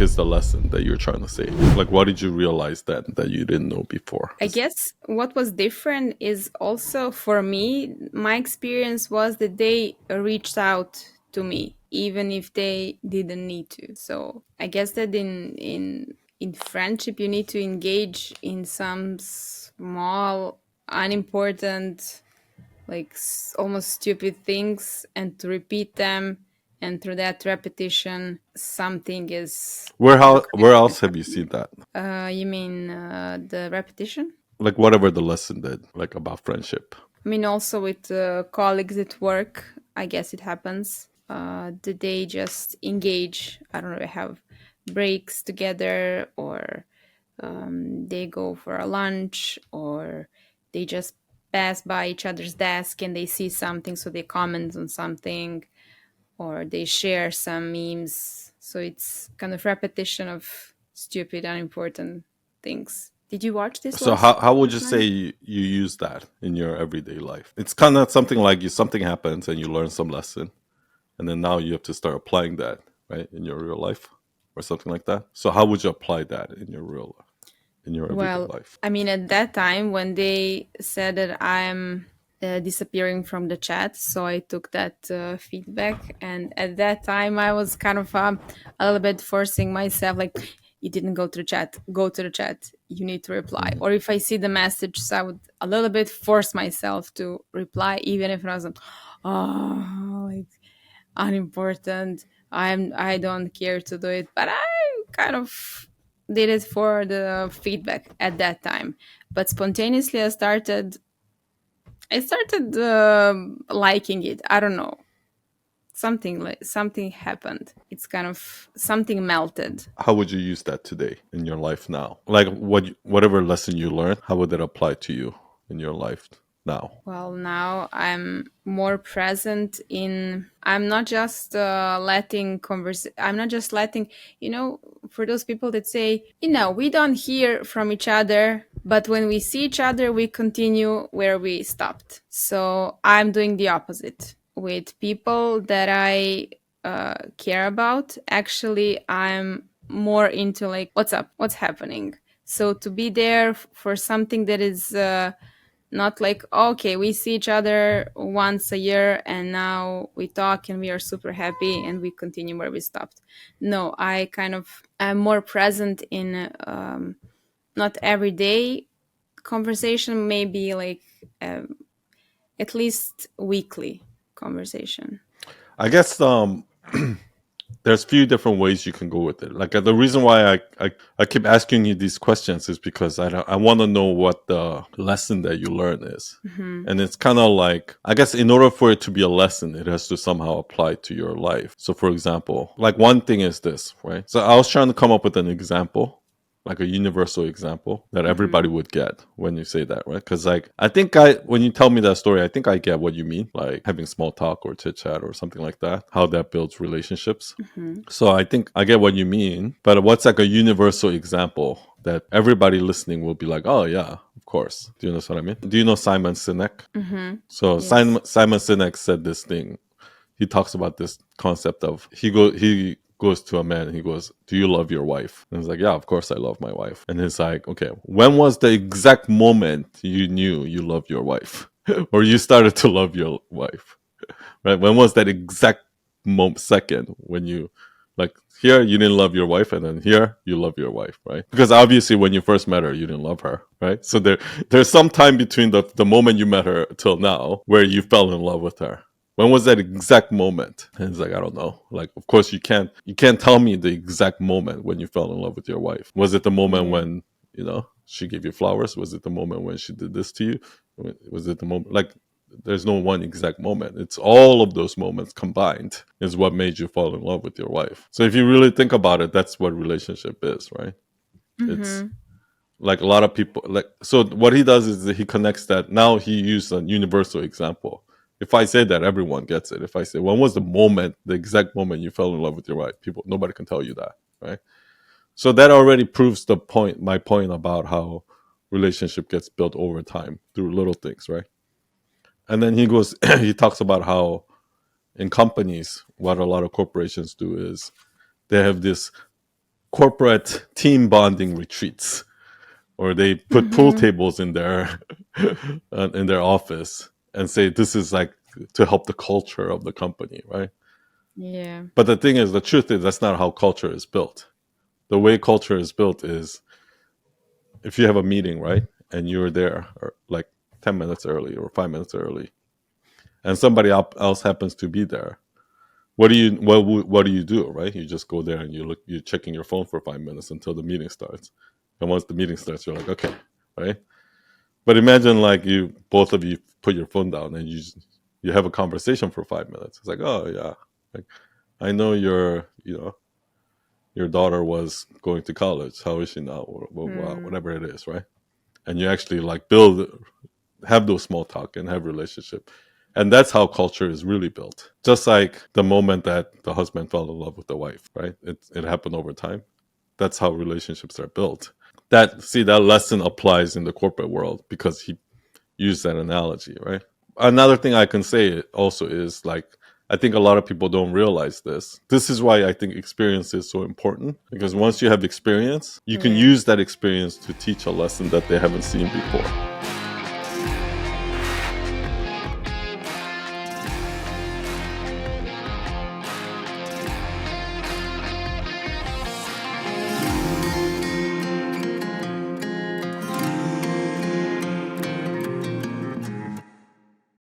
think is the lesson that you're trying to say? Like, what did you realize that you didn't know before? I guess what was different is also for me, my experience was that they reached out to me, even if they didn't need to. So I guess that in friendship, you need to engage in some small, unimportant, like almost stupid things, and to repeat them. And through that repetition, something is the Where connection is else have you happening. seen that? You mean the repetition? Like whatever the lesson did, like about friendship. I mean, also with colleagues at work, I guess it happens. That they just engage. I don't know, have breaks together, or they go for a lunch, or they just pass by each other's desk and they see something, so they comment on something, or they share some memes. So it's kind of repetition of stupid, unimportant things. Did you watch this So last how would you say night? you use that in your everyday life? It's kind of something like something happens and you learn some lesson, and then now you have to start applying that, right, in your real life or something like that. So how would you apply that in your everyday Well, life? I mean, at that time when they said that I'm disappearing from the chat, so I took that feedback, and at that time I was kind of a little bit forcing myself, like, you didn't go to the chat, go to the chat, you need to reply. Mhm. Or if I see the message, so I would a little bit force myself to reply, even if I wasn't, like, unimportant. I don't care to do it, but I kind of did it for the feedback at that time. But spontaneously, I started liking it. I don't know. Something happened. It's kind of something melted. How would you use that today in your life now? Like whatever lesson you learned, how would that apply to you in your life now? Well, now I'm more present in. I'm not just I'm not just letting. For those people that say, we don't hear from each other, but when we see each other, we continue where we stopped. So I'm doing the opposite with people that I care about. Actually, I'm more into, like, what's up, what's happening. So to be there for something that is. Not like, okay, we see each other once a year and now we talk and we are super happy and we continue where we stopped. No, I kind of am more present in not everyday conversation, maybe like um, at least weekly conversation. I guess there's few different ways you can go with it. Like the reason why I keep asking you these questions is because I want to know what the lesson that you learn is. Hmm. And it's kind of like, I guess in order for it to be a lesson, it has to somehow apply to your life. So for example, like one thing is this, right? So I was trying to come up with an example, like a universal example that everybody Hmm. would get when you say that, right? Because like I think I when you tell me that story, I think I get what you mean, like having small talk or chit chat or something like that, how that builds relationships. Hmm. So I think I get what you mean, but what's like a universal example that everybody listening will be like, oh yeah, of course. Do you know what I mean? Do you know Simon Sinek? Hmm. So Yes. Simon Sinek said this thing. He talks about this concept of he goes to a man and he goes, "Do you love your wife?" And he's like, "Yeah, of course I love my wife." And he's like, "Okay, when was the exact moment you knew you loved your wife, or you started to love your wife? Right? When was that exact second when you like here you didn't love your wife and then here you love your wife, right? Because obviously when you first met her you didn't love her, right? So there's some time between the moment you met her till now where you fell in love with her. When was that exact moment? And he's like, I don't know. Like, of course you can't tell me the exact moment when you fell in love with your wife. Was it the moment Yeah. when she gave you flowers? Was it the moment when she did this to you? Was it the moment like there's no one exact moment. It's all of those moments combined is what made you fall in love with your wife. So if you really think about it, that's what relationship is, right? It's Hmm. like a lot of people like so what he does is that he connects that. Now he used a universal example. If I say that, everyone gets it. If I say when was the exact moment you fell in love with your wife, people nobody can tell you that, right? So that already proves my point about how relationship gets built over time through little things, right? And then he goes he talks about how in companies what a lot of corporations do is they have this corporate team bonding retreats, or they put pool Mm-hmm. tables in their office and say this is like to help the culture of the company, right? Yeah. But the thing is, the truth is that's not how culture is built. The way culture is built is if you have a meeting, right, and you're there or like 10 minutes early or 5 minutes early, and somebody else happens to be there. What do you do, right? You just go there and you're checking your phone for 5 minutes until the meeting starts, and once the meeting starts, you're like, okay, right? But imagine like you both of you put your phone down and you have a conversation for 5 minutes. It's like, oh yeah, like I know your daughter was going to college. How is she now? Or Mm. whatever it is, right? And you actually like have those small talk and have relationship, and that's how culture is really built. Just like the moment that the husband fell in love with the wife, right? It happened over time. That's how relationships are built. That lesson applies in the corporate world because he used that analogy, right? Another thing I can say also is like I think a lot of people don't realize this. This is why I think experience is so important, because once you have experience, you can Yeah. use that experience to teach a lesson that they haven't seen before.